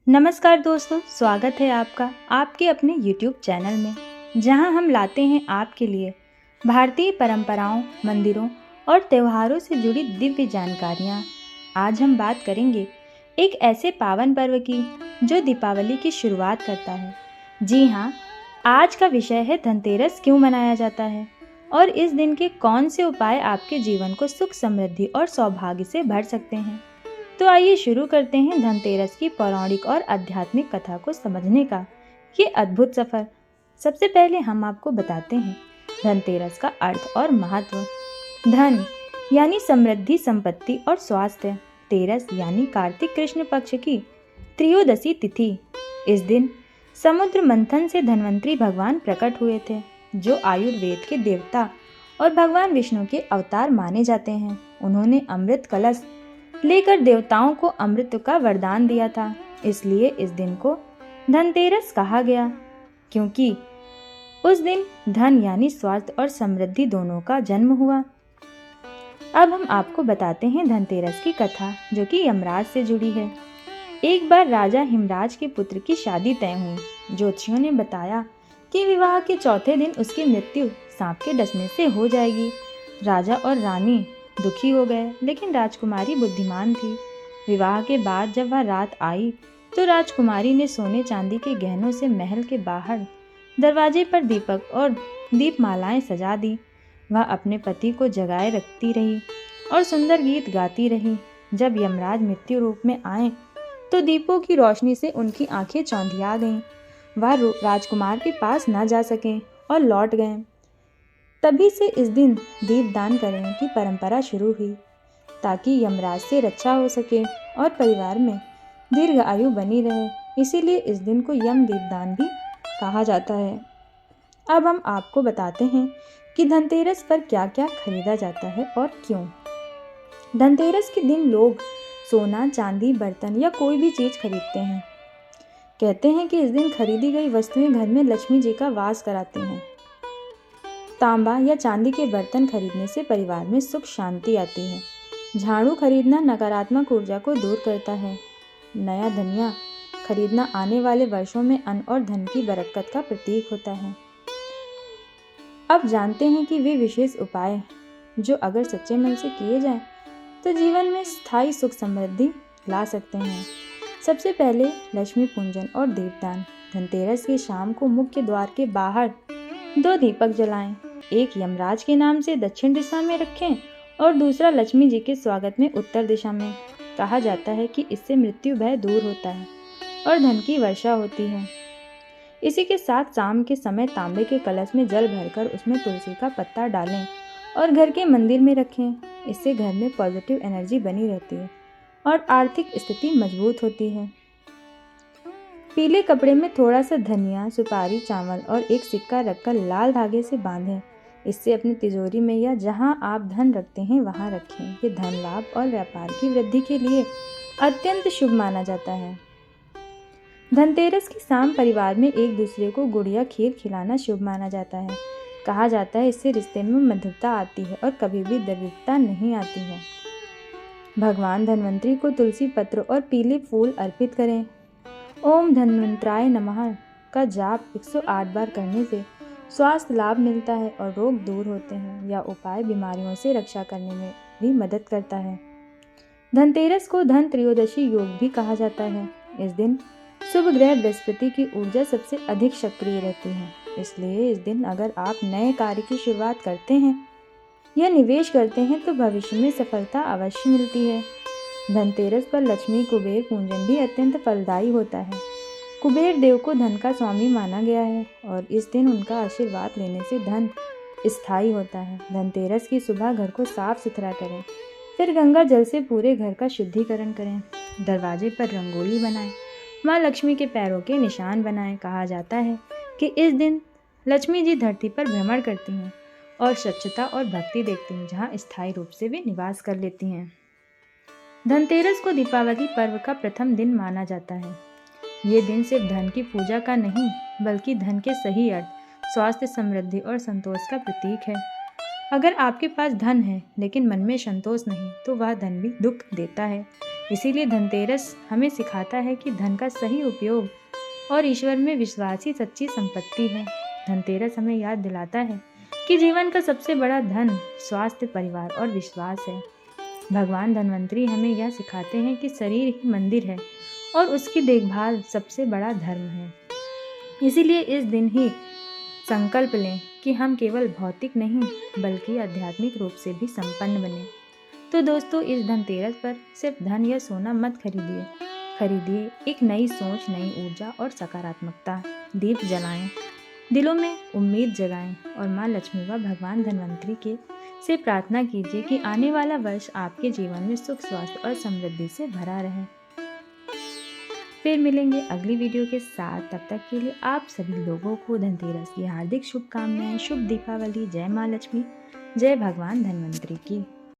नमस्कार दोस्तों, स्वागत है आपका आपके अपने YouTube चैनल में, जहां हम लाते हैं आपके लिए भारतीय परंपराओं, मंदिरों और त्योहारों से जुड़ी दिव्य जानकारियां। आज हम बात करेंगे एक ऐसे पावन पर्व की जो दीपावली की शुरुआत करता है। जी हाँ, आज का विषय है धनतेरस क्यों मनाया जाता है और इस दिन के कौन से उपाय आपके जीवन को सुख, समृद्धि और सौभाग्य से भर सकते हैं। तो आइए शुरू करते हैं धनतेरस की पौराणिक और आध्यात्मिक कथा को समझने का ये अद्भुत सफर। सबसे पहले हम आपको बताते हैं धनतेरस का अर्थ और महत्व। धन यानी समृद्धि, संपत्ति और स्वास्थ्य। तेरस यानी कार्तिक कृष्ण पक्ष की त्रयोदशी तिथि। इस दिन समुद्र मंथन से धन्वंतरी भगवान प्रकट हुए थे, जो आयुर्वेद के देवता और भगवान विष्णु के अवतार माने जाते हैं। उन्होंने अमृत कलश लेकर देवताओं को अमृत का वरदान दिया था, इसलिए इस दिन को धनतेरस कहा गया, क्योंकि उस दिन धन यानी स्वास्थ्य और समृद्धि दोनों का जन्म हुआ। अब हम आपको बताते हैं धनतेरस की कथा, जो कि यमराज से जुड़ी है। एक बार राजा हिमराज के पुत्र की शादी तय हुई। ज्योतिषियों ने बताया कि विवाह के चौथे दिन उसकी मृत्यु सांप के डसने से हो जाएगी। राजा और रानी दुखी हो गए, लेकिन राजकुमारी बुद्धिमान थी। विवाह के बाद जब वह रात आई तो राजकुमारी ने सोने चांदी के गहनों से महल के बाहर दरवाजे पर दीपक और दीपमालाएं सजा दी। वह अपने पति को जगाए रखती रही और सुंदर गीत गाती रही। जब यमराज मृत्यु रूप में आए तो दीपों की रोशनी से उनकी आंखें चौंधिया गईं। वह राजकुमार के पास न जा सके और लौट गए। तभी से इस दिन दीपदान करने की परंपरा शुरू हुई, ताकि यमराज से रक्षा हो सके और परिवार में दीर्घ आयु बनी रहे। इसीलिए इस दिन को यम दीपदान भी कहा जाता है। अब हम आपको बताते हैं कि धनतेरस पर क्या क्या खरीदा जाता है और क्यों। धनतेरस के दिन लोग सोना, चांदी, बर्तन या कोई भी चीज खरीदते हैं। कहते हैं कि इस दिन खरीदी गई वस्तुएं घर में लक्ष्मी जी का वास कराती हैं। तांबा या चांदी के बर्तन खरीदने से परिवार में सुख शांति आती है। झाड़ू खरीदना नकारात्मक ऊर्जा को दूर करता है। नया धनिया खरीदना आने वाले वर्षों में अन्न और धन की बरकत का प्रतीक होता है। अब जानते हैं कि वे विशेष उपाय जो अगर सच्चे मन से किए जाएं तो जीवन में स्थायी सुख समृद्धि ला सकते हैं। सबसे पहले लक्ष्मी पूजन और दीपदान। धनतेरस की शाम को मुख्य द्वार के बाहर 2 दीपक जलाएं। एक यमराज के नाम से दक्षिण दिशा में रखें और दूसरा लक्ष्मी जी के स्वागत में उत्तर दिशा में। कहा जाता है कि इससे मृत्यु भय दूर होता है और धन की वर्षा होती है। इसी के साथ शाम के समय तांबे के कलश में जल भरकर उसमें तुलसी का पत्ता डालें और घर के मंदिर में रखें। इससे घर में पॉजिटिव एनर्जी बनी रहती है और आर्थिक स्थिति मजबूत होती है। पीले कपड़े में थोड़ा सा धनिया, सुपारी, चावल और एक सिक्का रखकर लाल धागे से बांधें। इससे अपनी तिजोरी में या जहां आप धन रखते हैं वहां रखें। ये धन लाभ और व्यापार की वृद्धि के लिए अत्यंत शुभ माना जाता है। धनतेरस की शाम परिवार में एक दूसरे को गुड़ या खीर खिलाना शुभ माना जाता है। कहा जाता है इससे रिश्ते में मधुरता आती है और कभी भी दरिद्रता नहीं आती है। भगवान धन्वंतरी को तुलसी पत्र और पीले फूल अर्पित करें। ओम धन्वंतराय नमः का जाप 108 बार करने से स्वास्थ्य लाभ मिलता है और रोग दूर होते हैं। यह उपाय बीमारियों से रक्षा करने में भी मदद करता है। धनतेरस को धन त्रयोदशी योग भी कहा जाता है। इस दिन शुभ ग्रह बृहस्पति की ऊर्जा सबसे अधिक सक्रिय रहती है। इसलिए इस दिन अगर आप नए कार्य की शुरुआत करते हैं या निवेश करते हैं तो भविष्य में सफलता अवश्य मिलती है। धनतेरस पर लक्ष्मी कुबेर पूजन भी अत्यंत फलदायी होता है। कुबेर देव को धन का स्वामी माना गया है और इस दिन उनका आशीर्वाद लेने से धन स्थायी होता है। धनतेरस की सुबह घर को साफ सुथरा करें, फिर गंगा जल से पूरे घर का शुद्धिकरण करें। दरवाजे पर रंगोली बनाएं, माँ लक्ष्मी के पैरों के निशान बनाएं। कहा जाता है कि इस दिन लक्ष्मी जी धरती पर भ्रमण करती हैं और स्वच्छता और भक्ति देखती हैं, जहाँ स्थायी रूप से वे निवास कर लेती हैं। धनतेरस को दीपावली पर्व का प्रथम दिन माना जाता है। ये दिन सिर्फ धन की पूजा का नहीं, बल्कि धन के सही अर्थ, स्वास्थ्य, समृद्धि और संतोष का प्रतीक है। अगर आपके पास धन है लेकिन मन में संतोष नहीं, तो वह धन भी दुख देता है। इसीलिए धनतेरस हमें सिखाता है कि धन का सही उपयोग और ईश्वर में विश्वास ही सच्ची संपत्ति है। धनतेरस हमें याद दिलाता है कि जीवन का सबसे बड़ा धन स्वास्थ्य, परिवार और विश्वास है। भगवान धन्वंतरी हमें यह सिखाते हैं कि शरीर ही मंदिर है और उसकी देखभाल सबसे बड़ा धर्म है। इसीलिए इस दिन ही संकल्प लें कि हम केवल भौतिक नहीं बल्कि आध्यात्मिक रूप से भी संपन्न बने। तो दोस्तों, इस धनतेरस पर सिर्फ धन या सोना मत खरीदिए एक नई सोच, नई ऊर्जा और सकारात्मकता। दीप जलाएं, दिलों में उम्मीद जगाएं और माँ लक्ष्मी व भगवान धन्वंतरी के से प्रार्थना कीजिए कि आने वाला वर्ष आपके जीवन में सुख, स्वास्थ्य और समृद्धि से भरा रहे। फिर मिलेंगे अगली वीडियो के साथ। तब तक के लिए आप सभी लोगों को धनतेरस की हार्दिक शुभकामनाएं। शुभ दीपावली। जय माँ लक्ष्मी, जय भगवान धन्वंतरी की।